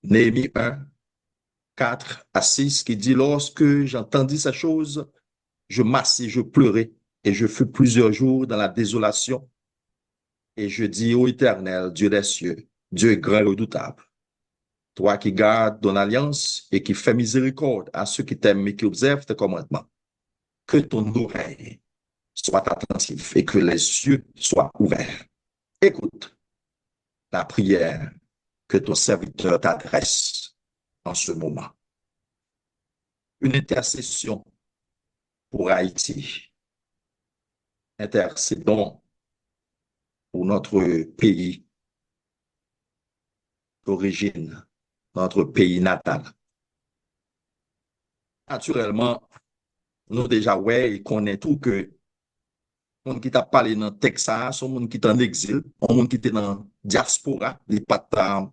Néhémie 1, 4 à 6, qui dit, lorsque j'entendis ces choses, je m'assis, je pleurais, et je fus plusieurs jours dans la désolation. Et je dis, ô Éternel, Dieu des cieux, Dieu grand et redoutable, toi qui gardes ton alliance et qui fais miséricorde à ceux qui t'aiment et qui observent tes commandements, que ton oreille soit attentive et que les yeux soient ouverts. Écoute la prière que ton serviteur t'adresse en ce moment. Une intercession pour Haïti. Intercédons pour notre pays d'origine, notre pays natal. Naturellement, nous déjà, ouais, et connaît tout que monde qui t'a parlé dans Texas, son monde qui est en exil, un monde qui est dans diaspora, il pas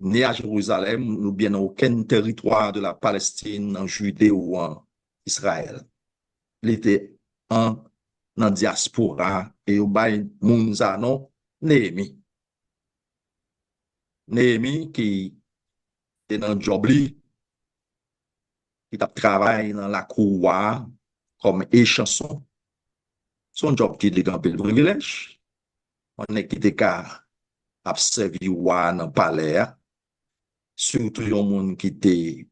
né à Jérusalem ou bien dans aucun territoire de la Palestine, en Judée ou en Israël. Il était en diaspora et au bail Mounza, non, Néhémie. Néhémie qui est dans job li, qui travaille dans la cour comme échanson. Son job qui est de grand privilège. On est qui était qu'à observer dans le palais, surtout un monde qui était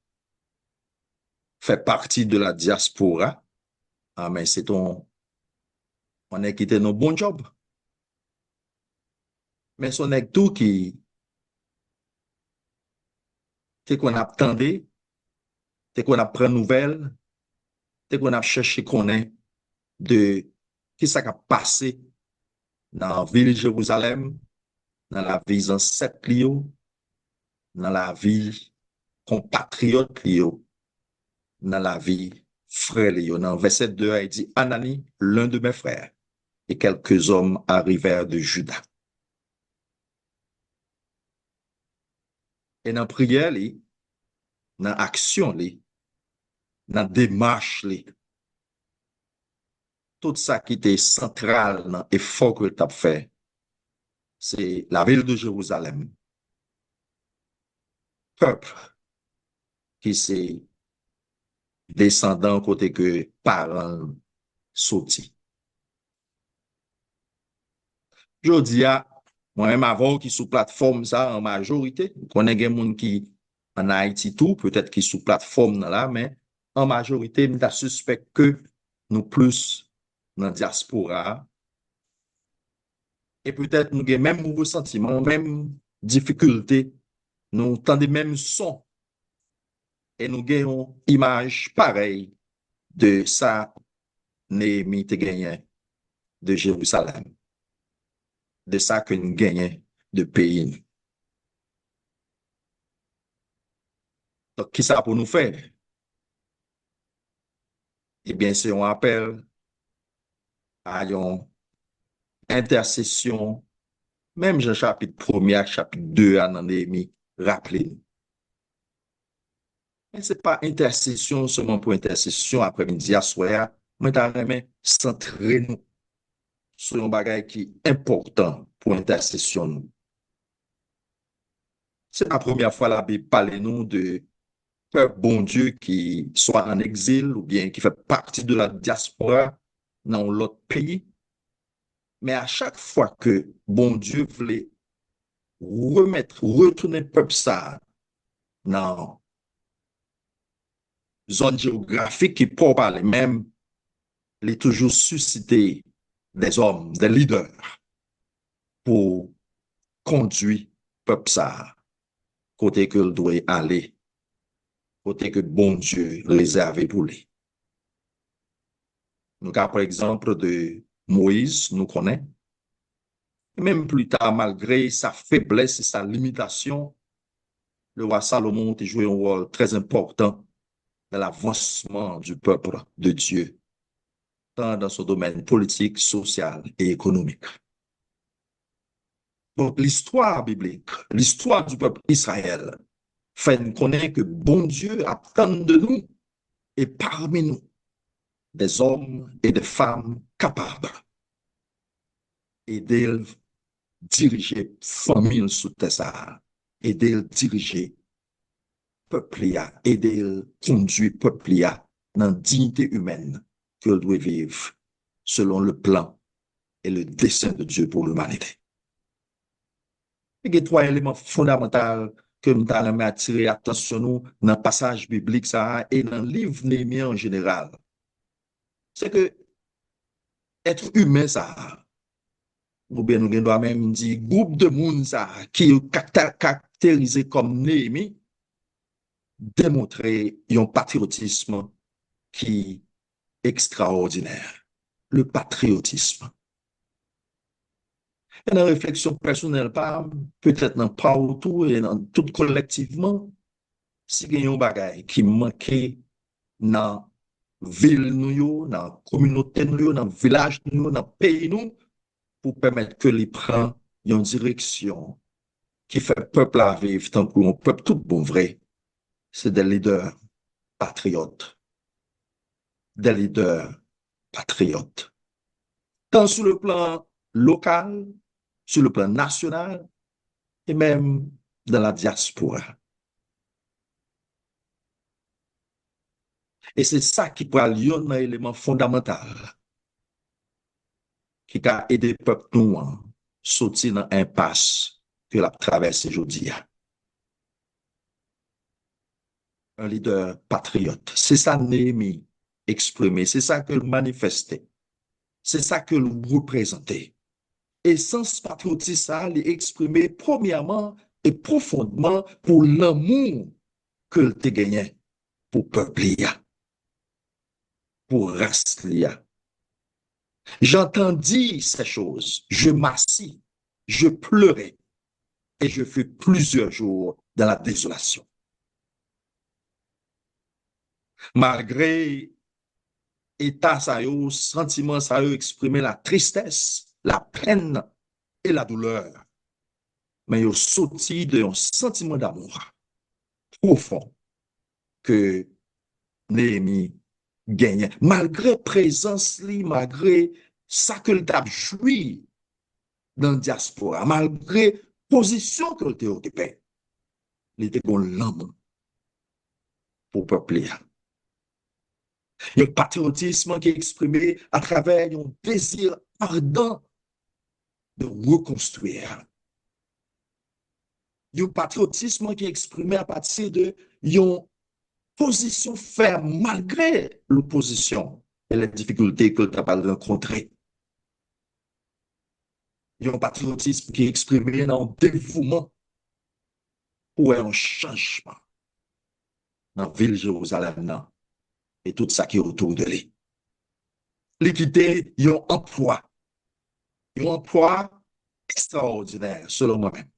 fait partie de la diaspora. Ah, mais c'est on est qui était nos bon job. Mais son est tout qui, c'est qu'on attendait, c'est qu'on apprend nouvelle, c'est qu'on a cherché qu'on est de qui ça a passé dans la ville de Jérusalem, dans la vie ancêtre dans la vie compatriote dans la vie frère. Dans verset 2, il dit, Anani, l'un de mes frères, et quelques hommes arrivèrent de Juda. Et dans la prière, dans l'action, dans la démarche, tout ça qui était central dans l'effort que tu as fait, c'est la ville de Jérusalem. Peuple qui s'est descendant côté que parents sortis. Je dis à moi-même avant qui sous plateforme ça en majorité, qu'on ait des gens qui en Haïti tout, peut-être qui sous plateforme là, mais en majorité, je suspect que nous plus dans la diaspora et peut-être nous avons même ressentiment, même difficulté, nous entendons même son et nous avons une image pareille de ça Néhémie te gagné de Jérusalem, de ça que nous gagnons de pays. Donc, qui ça pour nous faire? Eh bien, c'est un appel à une intercession, même Jean chapitre 1er, chapitre 2, à Néhémie, rappelez-nous. Mais ce n'est pas intercession seulement pour intercession après-midi à soir, mais carrément centrer nous sur un bagage qui est important pour intercession. C'est la première fois la Bible parle nous de peuple bon Dieu qui soit en exil ou bien qui fait partie de la diaspora dans l'autre pays. Mais à chaque fois que bon Dieu voulait retourner le peuple ça dans une zone géographique qui peut parler même, il est toujours suscité des hommes, des leaders pour conduire le peuple ça côté que doit aller, côté que bon Dieu réservé pour lui. Nous avons par exemple de Moïse, nous connaissons. Même plus tard, malgré sa faiblesse et sa limitation, le roi Salomon a joué un rôle très important dans l'avancement du peuple de Dieu, tant dans son domaine politique, social et économique. Donc, l'histoire biblique, l'histoire du peuple Israël, fait nous connaître que bon Dieu attend de nous et parmi nous des hommes et des femmes capables et d'aider diriger famille sous terre aider le diriger peuple, aider le conduire peuple dans la dignité humaine qu'il doit vivre selon le plan et le dessein de Dieu pour l'humanité. Il y a trois éléments fondamentaux que nous allons attirer l'attention nous dans le passage biblique ça, et dans le livre Néhémie en général. C'est que être humain, ça, ou bien nous devons même dire, groupe de monde ça, qui est caractérisé comme Néhémie, démontrer un patriotisme qui est extraordinaire. Le patriotisme. Et dans la réflexion personnelle, peut-être pas autour et dans tout collectivement, si il y a un bagage qui manquait dans la ville, dans la communauté, dans le village, dans le pays, pour permettre que les prennent une direction qui fait peuple à vivre tant que un peuple tout bon vrai, c'est des leaders patriotes, des leaders patriotes. Tant sur le plan local, sur le plan national et même dans la diaspora. Et c'est ça qui peut aller un élément fondamental qui a aidé le peuple noir à sortir dans l'impasse que la traverse aujourd'hui. Un leader patriote. C'est ça Néhémie exprimé, c'est ça que manifestait, c'est ça que représentait. Et sans patriotisme, ça l'est exprimé premièrement et profondément pour l'amour que tu gagné pour peuple, pour race. J'entendis ces choses, je m'assis, je pleurais et je fus plusieurs jours dans la désolation. Malgré état ça yo, sentiment ça yo, exprimer la tristesse, la peine et la douleur. Mais yo sorti d'un sentiment d'amour profond que Néhémie gagnait. Malgré présence li, malgré ça que t'a joui dans la diaspora, malgré position que t'a occupé, il était bon l'homme pour peuple. Il y a le patriotisme qui est exprimé à travers un désir ardent de reconstruire. Il y a un patriotisme qui est exprimé à partir de une position ferme malgré l'opposition et les difficultés que tu as rencontrées. Il y a un patriotisme qui est exprimé dans le dévouement pour un changement dans la ville de Jérusalem et tout ça qui est autour de lui. L'équité, il y a un emploi extraordinaire, selon moi-même,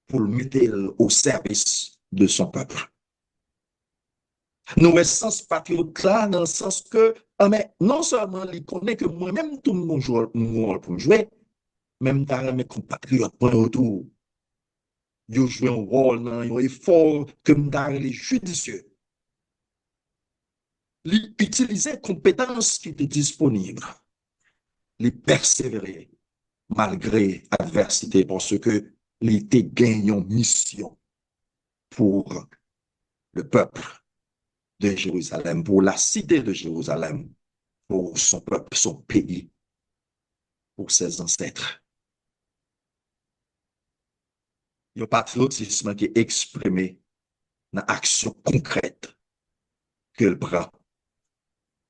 pour le mettre au service de son peuple. Nous, sens patriote là, dans le sens que, mais non seulement il connaît que moi-même, tout mon joueur pour jouer, même dans mes compatriotes pour autour, ils jouent un rôle dans un effort comme dans les judicieux. Ils utilisaient compétences qui étaient disponibles, les persévérer malgré adversité, parce que l'été gagne une mission pour le peuple de Jérusalem, pour la cité de Jérusalem, pour son peuple, son pays, pour ses ancêtres. Il y a un patriotisme qui est exprimé dans l'action concrète que le prend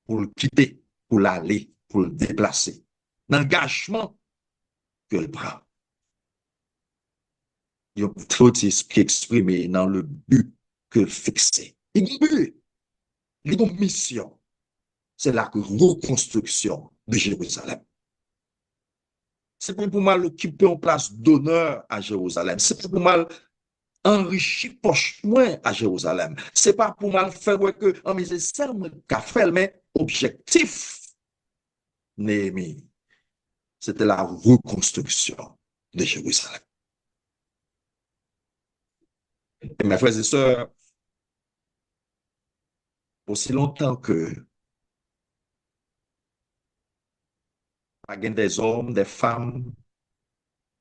pour le quitter, pour l'aller, pour le déplacer. L'engagement que le prend. Il y a un patriotisme qui est exprimé dans le but que le fixé. Il y a un but, il y a une mission. C'est la reconstruction de Jérusalem. C'est pas pour mal occuper une place d'honneur à Jérusalem. C'est pas pour mal enrichir poche moins à Jérusalem. C'est pas pour mal faire que en mise serme qu'a fait, mais objectif Néhémie, c'était la reconstruction de Jérusalem. Et mes frères et sœurs, aussi longtemps que il y a des hommes, des femmes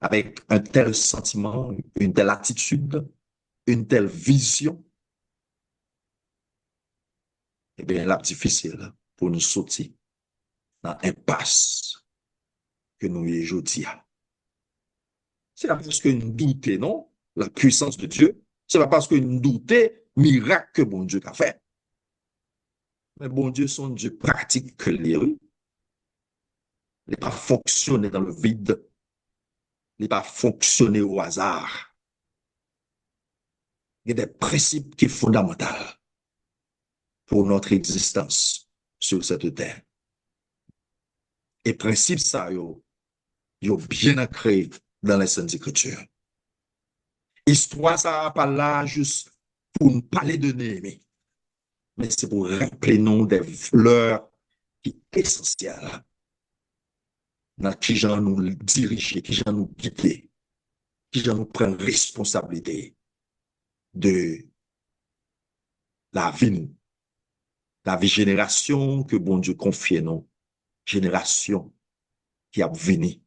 avec un tel sentiment, une telle attitude, une telle vision, eh bien, là, difficile pour nous sortir dans l'impasse que nous y aujourd'hui. C'est pas parce que nous doutons, non, la puissance de Dieu. C'est pas parce que nous doutons miracle que bon Dieu a fait. Mais bon Dieu, son Dieu pratique que les rues. Il n'est pas fonctionné dans le vide. Il n'est pas fonctionné au hasard. Il y a des principes qui sont fondamentaux pour notre existence sur cette terre. Et principes, ça, ils bien ancré dans les Saintes Écritures. Histoire, ça va pas là juste pour nous parler de Néhémie, mais c'est pour rappeler nous des valeurs qui sont essentielles dans qui gens nous diriger, qui gens nous guider, qui gens nous prendre responsabilité de la vie nous, la vie génération que bon Dieu confie nous, génération qui a venu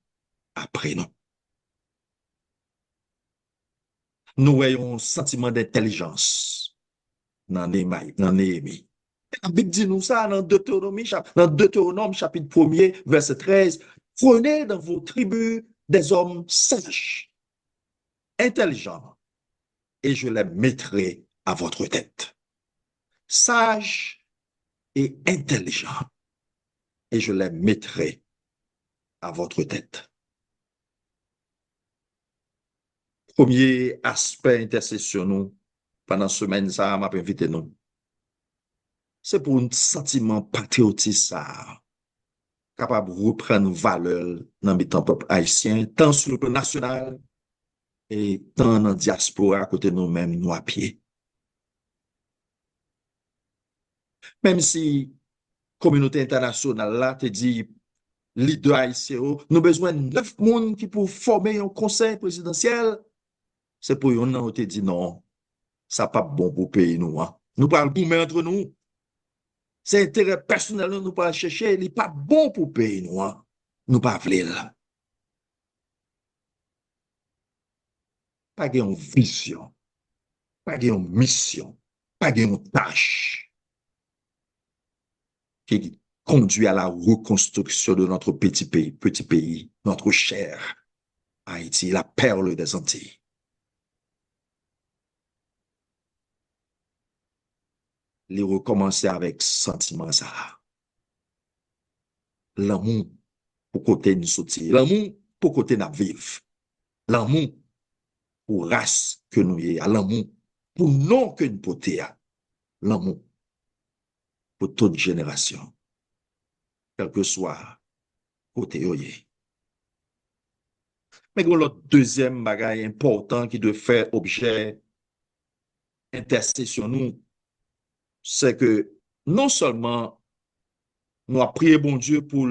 après nous. Nous ayons un sentiment d'intelligence dans Néhémie. La Bible dit nous ça dans Deutéronome chapitre 1er, verset 13. Prenez dans vos tribus des hommes sages, intelligents, et je les mettrai à votre tête. Sages et intelligents, et je les mettrai à votre tête. Premier aspect intercession nous, pendant semaine, ça m'a invité nous. C'est pour un sentiment patriotique, ça, capable de reprendre valeur dans le peuple haïtien, tant sur le plan national et tant dans la diaspora à côté de nous-mêmes, nous à pied. Même si la communauté internationale là te dit, leader haïtien, nous avons besoin de 9 personnes qui pour former un conseil présidentiel, c'est pour eux, on te dit non, ça n'est pas bon pour le pays, nous. Hein. Nous parlons pour entre nous. C'est intérêt personnel, nous pas chercher, il n'est pas bon pour le pays, nous. Hein. Nous pas voulons. Pas de vision, pas de mission, pas de tâche qui conduit à la reconstruction de notre petit pays, notre cher Haïti, la perle des Antilles. Les recommencer avec sentiment ça. L'amour pour côté nous sortir, l'amour pour côté nous vivre, l'amour pour race que nous y a, l'amour pour non que nous porter, l'amour pour toute génération, quel que soit côté yoye. Mais l'autre deuxième bagage important qui doit faire objet intercession nous, c'est que non seulement nous avons prié bon Dieu pour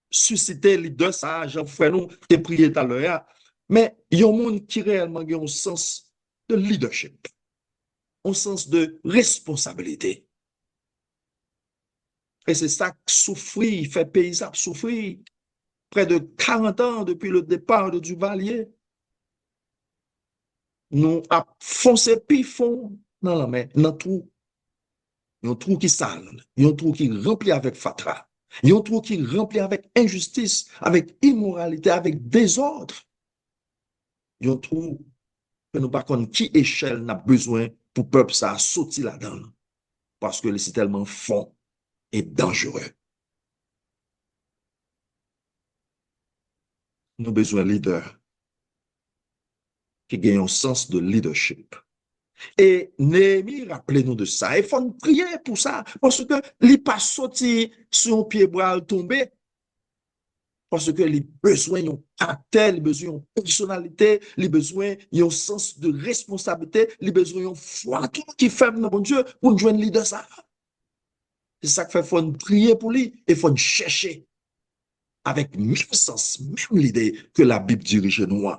susciter les deux sages, frère nous, qui prié tout à l'heure, mais il y a un monde qui réellement a un sens de leadership, un sens de responsabilité. Et c'est ça qui souffrit, fait paysan souffrir. Près de 40 ans depuis le départ de Duvalier, nous avons foncé pifon dans la mer, dans tout. Il y a un trou qui sale, il y a un trou qui rempli avec fatra, il y a un trou qui rempli avec injustice, avec immoralité, avec désordre. Il y a un trou que nous pas connaissons qui échelle n'a besoin pour le peuple ça sortir là-dedans. Parce que c'est tellement fond et dangereux. Nous avons besoin de leaders qui gagnent un sens de leadership. Et Néhémie, rappelez-nous de ça. Il faut prier pour ça. Parce que il n'est pas sorti sur un pied bras tombé. Parce que les besoins ont caractère, les besoins ont personnalité, les besoins ont sens de responsabilité, les besoins ont foi, tout qui fait dans bon Dieu pour nous joindre leader ça. C'est ça qu'il fait, faut prier pour lui et il faut chercher avec même sens, même l'idée que la Bible dirige nous.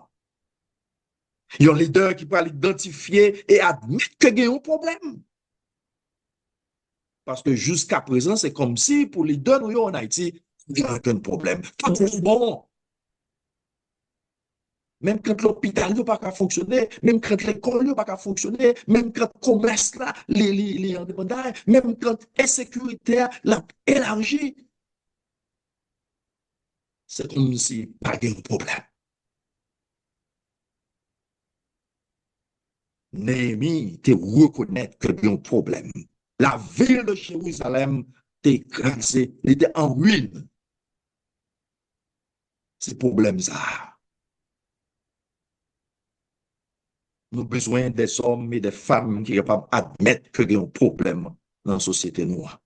Il y a un leader qui peut l'identifier et admettre qu'il y a un problème. Parce que jusqu'à présent, c'est comme si pour les leaders nous en Haïti, il n'y a aucun problème. Tout est bon. Même quand l'hôpital n'a pas qu'à fonctionner, même quand l'école n'a pas qu'à fonctionner, même quand le commerce là, les indépendants, même quand l'insécurité l'a élargi, c'est comme si pas de problème. Néhémie te reconnaître que il y a un problème. La ville de Jérusalem était écrasée, elle était en ruine. C'est problème ça. Nous avons besoin des hommes et des femmes qui sont capables d'admettre qu'il y a un problème dans la société noire.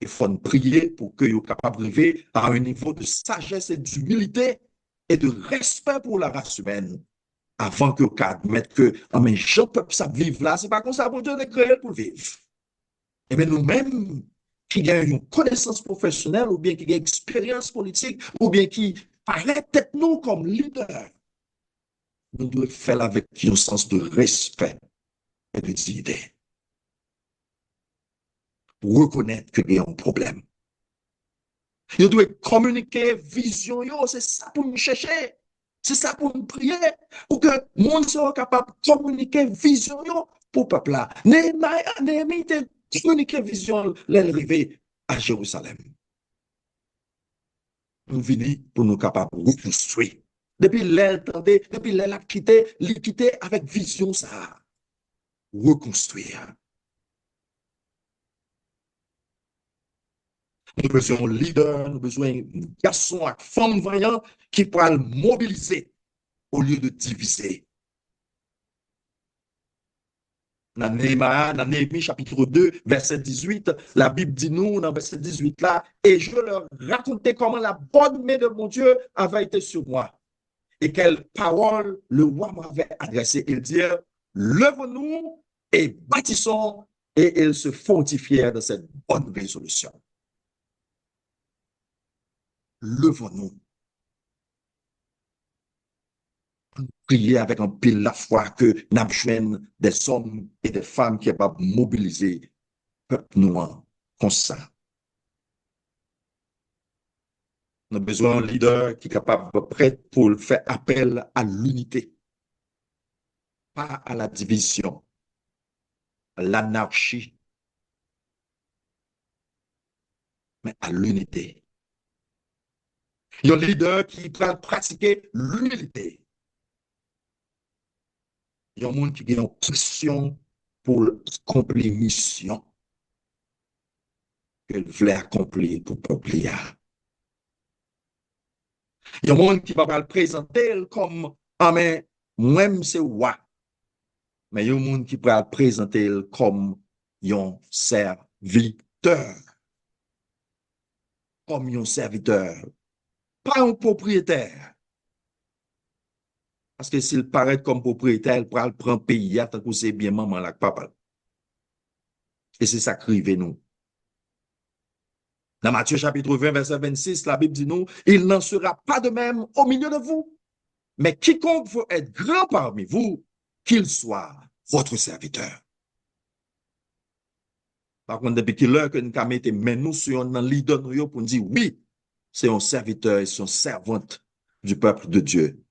Il faut prier pour qu'ils soient capables d'arriver à un niveau de sagesse et d'humilité et de respect pour la race humaine avant que admettent que oh, mais je peux ça vivre là, c'est pas comme ça pour Dieu de créer pour vivre. Et bien nous-mêmes qui avons une connaissance professionnelle ou bien qui avons une expérience politique ou bien qui paraît peut-être nous comme leaders, nous devons faire avec un sens de respect et de dignité pour reconnaître qu'il y a un problème. Nous devons communiquer vision, c'est ça pour nous chercher. C'est ça pour nous prier, pour que le monde soit capable de communiquer vision pour le peuple là. Néhémie a communiqué vision l'arrivée à Jérusalem. Nous venons pour nous capables de reconstruire. Depuis l'attendait, depuis l'a quitté avec vision ça. Reconstruire. Nous avons besoin de leader, nous avons besoin de garçons et femmes voyants qui pourront mobiliser au lieu de diviser. Dans Néhémie chapitre 2, verset 18, la Bible dit nous, dans verset 18 là, et je leur racontais comment la bonne main de mon Dieu avait été sur moi et quelle parole le roi m'avait adressée. Il dit, lève-nous et bâtissons, et ils se fortifièrent de cette bonne résolution. Lève-nous. Prier avec un pile la foi que nous des hommes et des femmes qui sont capables de mobiliser le peuple noir comme ça. Nous avons besoin d'un leader qui est capable, prêt pour faire appel à l'unité, pas à la division, à l'anarchie, mais à l'unité. Il y a un leader qui peut pratiquer l'humilité. Il y a un monde qui a une pression pour accomplir une mission qu'il voulait accomplir pour le peuple. Il y a un monde qui va le présenter comme ah mais moi c'est roi. Mais il y a un monde qui va le présenter comme un serviteur. Comme un serviteur, pas un propriétaire. Parce que s'il paraît comme propriétaire, il prend le pays, tant que c'est bien maman là, papa. Et c'est ça qui arrive nous. Dans Matthieu chapitre 20, verset 26, la Bible dit nous, il n'en sera pas de même au milieu de vous. Mais quiconque veut être grand parmi vous, qu'il soit votre serviteur. Par contre, depuis l'heure que nous avons mis nous sur un leader pour nous dire oui, c'est un serviteur et c'est une servante du peuple de Dieu.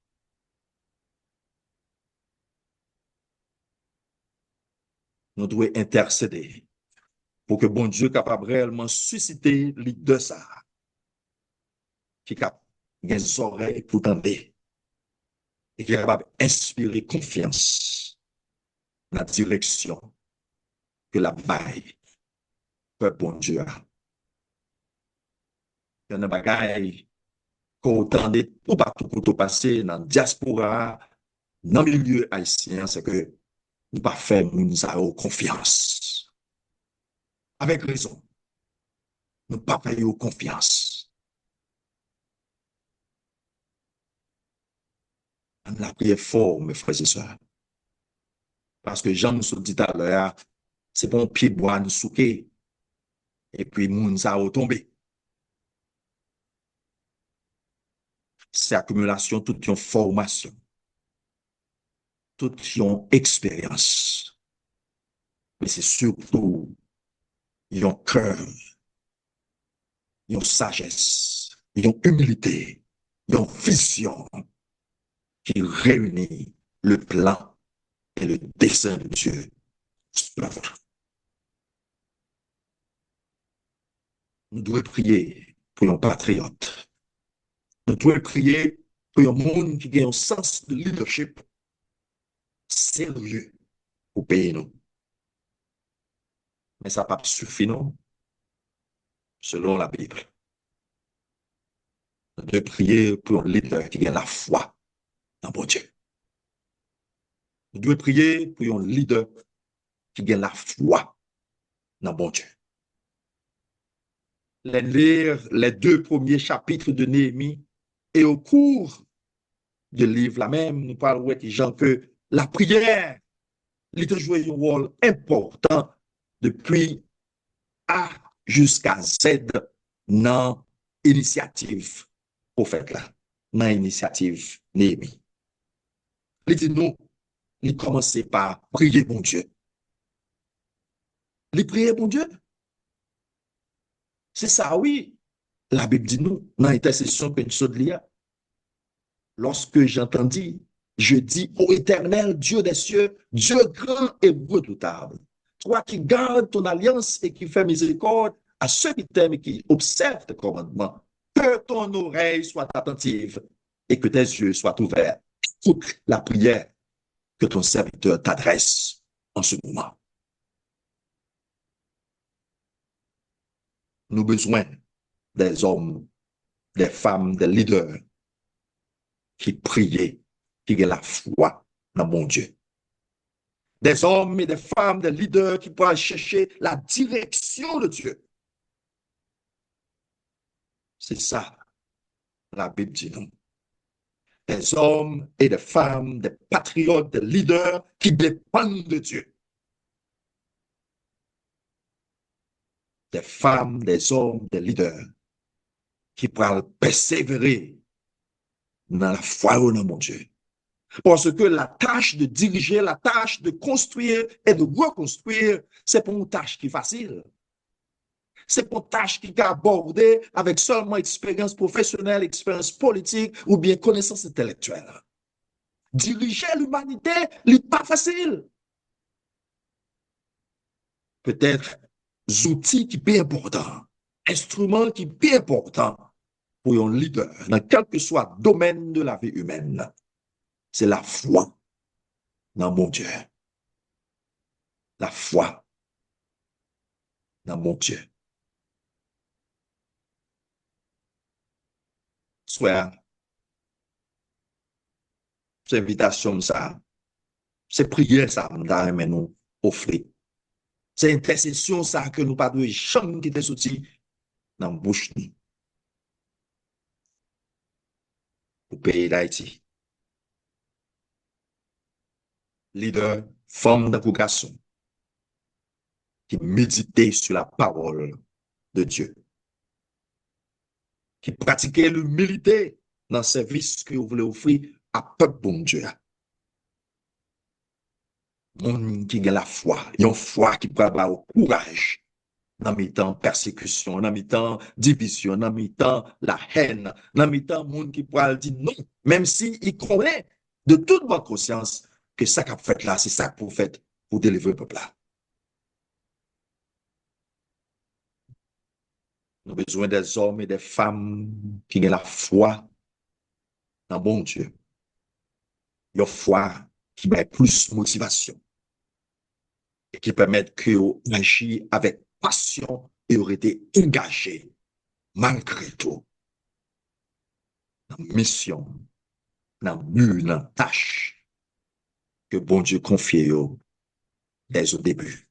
Nous devons intercéder pour que bon Dieu capable réellement susciter les deux ça, qui capable des oreilles pour entendre et qui est capable d'inspirer confiance dans la direction que la baille peut bon Dieu. Il y a des bagailles qu'on entendait tout partout pour tout passer dans la diaspora, dans le milieu haïtien, c'est que nous pas faire nous confiance. Avec raison. Nous pas faire confiance. On a prié fort, mes frères et sœurs. Parce que Jean nous dit à l'heure, c'est bon pied bois nous souquer. Et puis, moun ça a tombé. C'est accumulation, toute une formation, toute une expérience. Mais c'est surtout un cœur, une sagesse, une humilité, une vision qui réunit le plan et le dessein de Dieu sur la vôtre. Nous devons prier pour un patriote. Nous devons prier pour un monde qui a un sens de leadership sérieux pour payer nous. Mais ça n'a pas suffi, non, selon la Bible. Nous devons prier pour un leader qui a la foi dans mon Dieu. Nous devons prier pour un leader qui a la foi dans mon Dieu. Lire les 2 premiers chapitres de Néhémie et au cours du livre là même, nous parlons de gens que la prière, il a joué un rôle important depuis A jusqu'à Z dans l'initiative prophète là, dans l'initiative Néhémie. Il dit non, il commençait par prier mon Dieu. Il priait mon Dieu. C'est ça, oui. La Bible dit nous, dans l'intercession que nous sommes liés. Lorsque j'entendis, je dis ô Éternel, Dieu des cieux, Dieu grand et redoutable, toi qui gardes ton alliance et qui fais miséricorde à ceux qui t'aiment et qui observent tes commandements, que ton oreille soit attentive et que tes yeux soient ouverts. Écoute la prière que ton serviteur t'adresse en ce moment. Nous avons besoin des hommes, des femmes, des leaders qui prient, qui ont la foi dans mon Dieu. Des hommes et des femmes, des leaders qui pourraient chercher la direction de Dieu. C'est ça, la Bible dit non. Des hommes et des femmes, des patriotes, des leaders qui dépendent de Dieu. Des femmes, des hommes, des leaders qui pourraient persévérer dans la foi au nom de mon Dieu. Parce que la tâche de diriger, la tâche de construire et de reconstruire, c'est pas une tâche qui est facile. C'est pas une tâche qui est abordée avec seulement expérience professionnelle, expérience politique ou bien connaissance intellectuelle. Diriger l'humanité n'est pas facile. Peut-être outils qui sont importants, instruments qui sont importants pour un leader dans quel que soit le domaine de la vie humaine. C'est la foi dans mon Dieu. La foi dans mon Dieu. Soit, c'est invitation ça, c'est prière ça, mais nous offrir. C'est intercession ça que nous pas de jamais qui te sorti dans la bouche nous. Pour pays d'Haïti. Leader, femme d'invocation, qui méditait sur la parole de Dieu, qui pratiquait l'humilité dans le service que vous voulez offrir à peuple bon Dieu. Monde qui a la foi, une foi qui peut avoir au courage dans mes temps persécution, dans mes temps division, dans mes temps la haine, dans mes temps monde qui pourra dire non, même si il connaît de toute bonne conscience que ça qu'a fait là, c'est ça pour fait pour délivrer le peuple là. Nous avons besoin des hommes et des femmes qui ont la foi dans bon Dieu. Une foi qui met plus motivation et qui permet que vous agissez avec passion et vous été engagé malgré tout dans la mission, dans le but, dans la tâche que bon Dieu confie dès au début.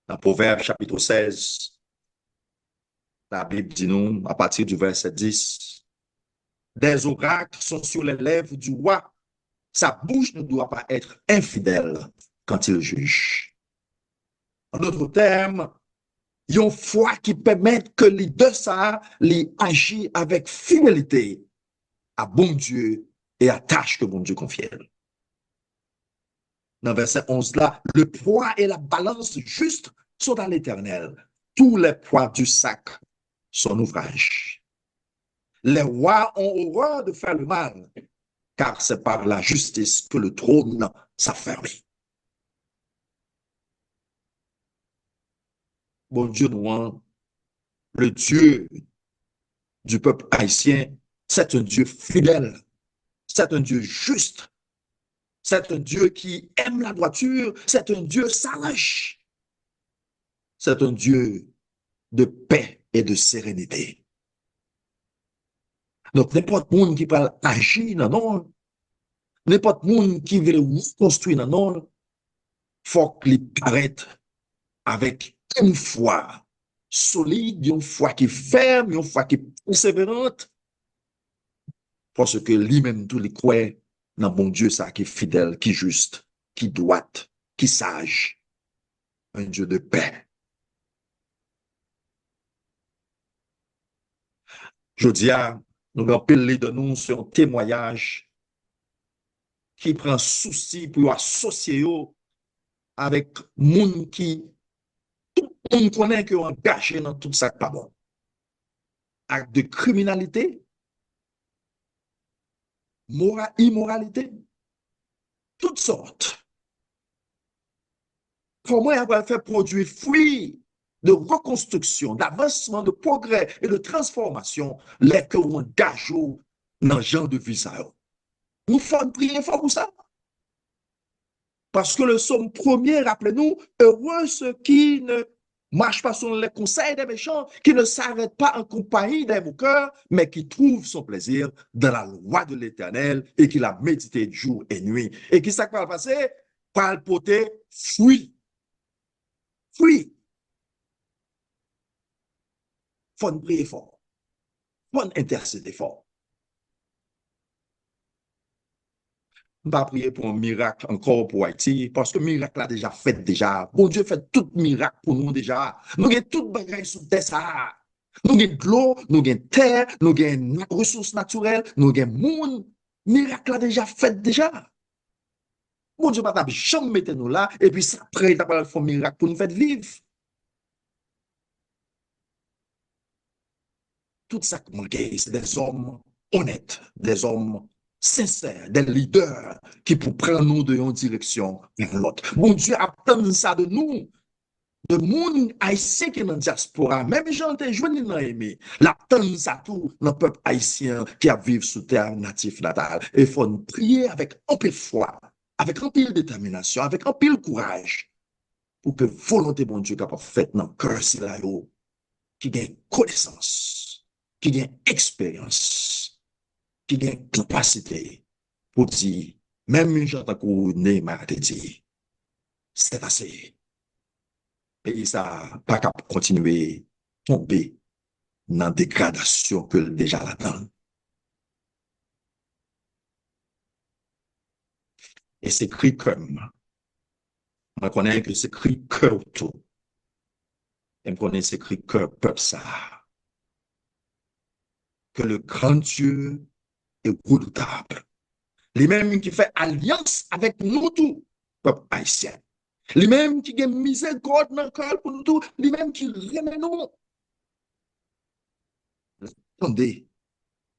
Dans Proverbe chapitre 16, la Bible dit nous, à partir du verset 10, des oracles sont sur les lèvres du roi. Sa bouche ne doit pas être infidèle quand il juge. En d'autres termes, il y a une foi qui permet que les deux ça, les agissent avec fidélité à bon Dieu et à tâche que bon Dieu confie. Dans verset 11 là, le poids et la balance juste sont dans l'Éternel. Tous les poids du sac sont ouvrage. Les rois ont horreur de faire le mal, car c'est par la justice que le trône s'affermit. Bon Dieu, nous, le Dieu du peuple haïtien, c'est un Dieu fidèle, c'est un Dieu juste, c'est un Dieu qui aime la droiture, c'est un Dieu sage, c'est un Dieu de paix et de sérénité. Donc, n'importe monde qui parle agir, non, n'importe monde qui veut reconstruire, non, faut qu'il paraisse avec une foi solide, une foi qui est ferme, une foi qui est persévérante, parce que lui-même, tous les croit dans bon Dieu, ça, qui est fidèle, qui est juste, qui droit, qui est sage, un Dieu de paix. Je dis à nous rappeler de nous sur un témoignage qui prend souci pour associer avec monde qui on connaît que engagé dans tout ça pas bon. Acte de criminalité, immoralité, toutes sortes. Comment elle va faire produire fruits de reconstruction, d'avancement, de progrès et de transformation, les que on engage dans le genre de vie ça. Nous faisons prier fort pour ça. Parce que le psaume premier, rappelez-nous, heureux ceux qui ne marchent pas selon les conseils des méchants, qui ne s'arrêtent pas en compagnie des moqueurs, mais qui trouvent son plaisir dans la loi de l'Éternel et qui la médite jour et nuit. Et qui ça va le passer? Par le poter fruit. Fruit. Faut nous prier fort. Faut nous intercéder fort. On va prier pour un miracle encore pour Haïti, parce que le miracle a déjà fait déjà. Bon Dieu fait tout miracle pour nous déjà. Nous avons tout bagage sous terre ça. Nous avons de l'eau, nous avons terre, nous avons ressources naturelles, nous avons monde. Miracle a déjà fait déjà. Bon Dieu pas jamais mettre nous là, et puis après, il va faire un miracle pour nous faire vivre. Tout ça qui manque, c'est des hommes honnêtes, des hommes sincères, des leaders qui pour prendre nous de une direction vers l'autre. Bon Dieu attend ça de nous, de monde haïtien qui est dans la diaspora, même gens qui joué dans aimé, l'attend ça tout dans le peuple haïtien qui a vécu sous terre natif natale. Et il faut nous prier avec un peu de foi, avec un peu de détermination, avec un peu de courage, pour que volonté bon Dieu capable faite dans le cœur si là, qui gagne connaissance, qui gagne expérience, qui gagne capacité pour dire, même une gens qui Neymar te dit, c'est assez. Et ça pas qu'à continuer tomber dans la dégradation que déjà là-dedans. Et c'est écrit comme, on connaît que c'est écrit cœur tout. Et on connaît c'est écrit cœur peuple ça. Que le grand Dieu est redoutable. Les mêmes qui fait alliance avec nous tous, peuple haïtien. Les mêmes qui ont miséricorde dans le cœur pour nous tous, les mêmes qui remet nous. Attendez,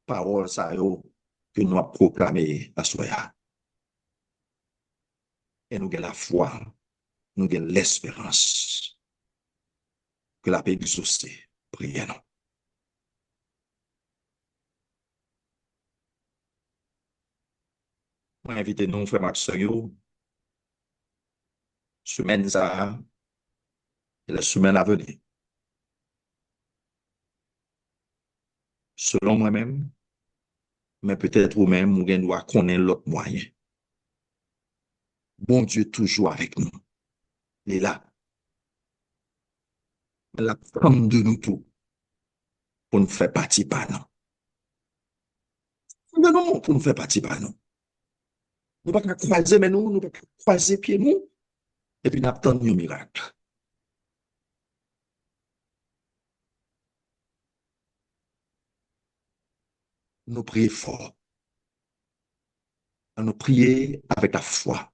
parole ça que nous avons proclamé à soya. Et nous avons la foi, nous avons l'espérance que la paix exaucée. Priez nous. Moi, invitez nous, frère Max, semaine ça, et la semaine à venir. Selon moi-même, mais peut-être vous-même, vous doit connaître l'autre moyen. Bon Dieu toujours avec nous. Il est là. La femme de nous tous pour nous faire partie par nous. Mais non, pour nous faire partie par nous. Nous ne pouvons pas croiser, mais nous ne pouvons pas croiser pieds nous. Et puis nous attendons un miracle. Nous prions fort. Nous prions avec la foi.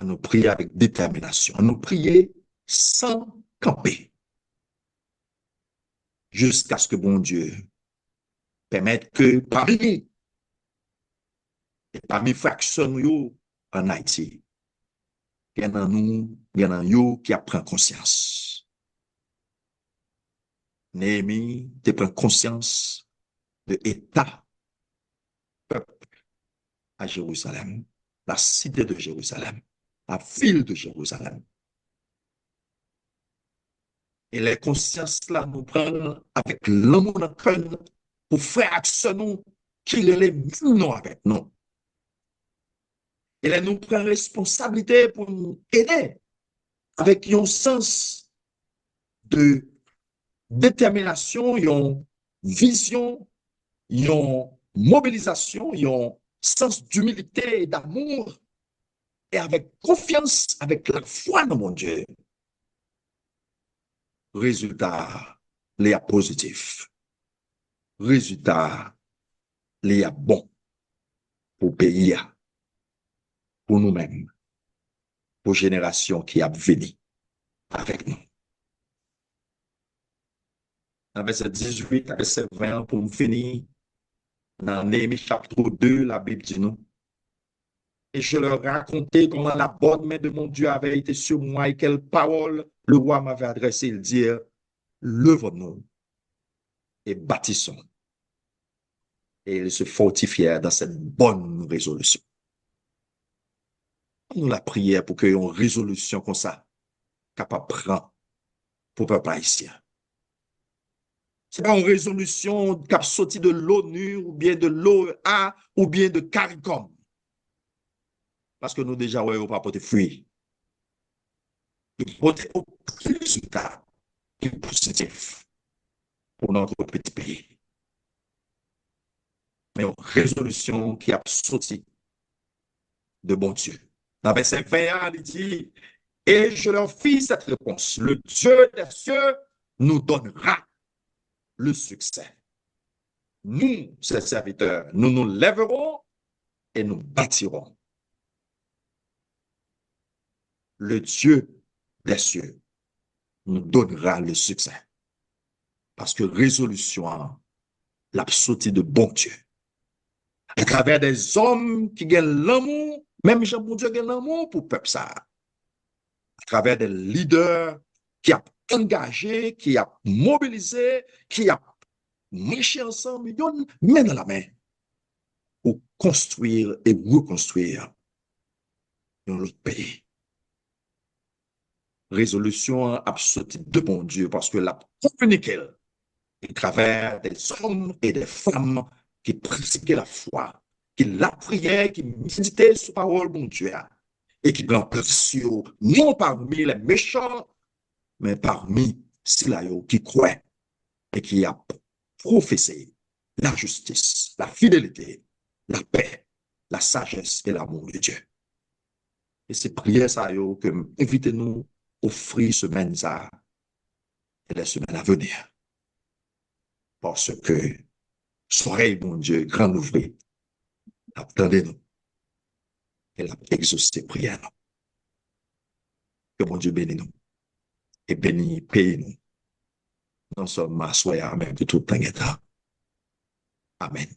Nous prions avec détermination. Nous prions sans camper. Jusqu'à ce que bon Dieu permettre que parmi nous, et parmi fractions en Haïti, il y en a nous, il y en a yo qui apprend conscience. Néhémie, tu prends conscience de l'État, peuple à Jérusalem, la cité de Jérusalem, la ville de Jérusalem. Et les consciences là nous prennent avec l'amour dans le cœur pour faire action nous qui les nous avec nous. Et là nous prend responsabilité pour nous aider avec un sens de détermination, une vision, une mobilisation, un sens d'humilité et d'amour et avec confiance, avec la foi dans mon Dieu. Résultat, les a positif. Résultat, les a bon pour le pays, pour nous-mêmes, pour la génération qui a venu avec nous. Dans verset 18 à verset 20, pour me finir, dans Néhémie chapitre 2, la Bible dit nous. Et je leur racontais comment la bonne main de mon Dieu avait été sur moi et quelle parole le roi m'avait adressé. Il dit, levons-nous et bâtissons. Et ils se fortifièrent dans cette bonne résolution. Nous la prière pour qu'il y ait une résolution comme ça, capable de prendre pour le peuple haïtien. Ce n'est pas une résolution qui a sorti de l'ONU ou bien de l'OEA ou bien de CARICOM. Parce que nous déjà, ouais, on va porter fruit. Il faut porter aucun résultat qui est positif pour notre petit pays. Mais une résolution qui a sorti de bon Dieu. Dans verset 21, il dit, et je leur fis cette réponse, le Dieu des cieux nous donnera le succès. Nous, ses serviteurs, nous nous lèverons et nous bâtirons. Le Dieu des cieux nous donnera le succès. Parce que résolution, l'absoluté de bon Dieu. À travers des hommes qui gagnent l'amour, même Jean-Bon Dieu gagne l'amour pour le peuple ça. À travers des leaders qui ont engagé, qui ont mobilisé, qui ont marché ensemble, main dans la main, pour construire et reconstruire notre pays. Résolution absolue de bon Dieu, parce que la communiqué à travers des hommes et des femmes qui pratiquaient la foi, qui la priaient, qui méditaient sur la parole de bon Dieu, et qui prennent place non parmi les méchants, mais parmi ceux qui croient et qui a professé la justice, la fidélité, la paix, la sagesse et l'amour de Dieu. Et c'est prière ça que invitez-nous offrir semaine ça et les semaines à venir. Parce que soleil, mon Dieu, grand ouvrier, attendez-nous et l'a exaucé prière. Que mon Dieu bénisse nous et bénisse pays nous. Nous sommes assoyés même de tout temps et temps. Amen.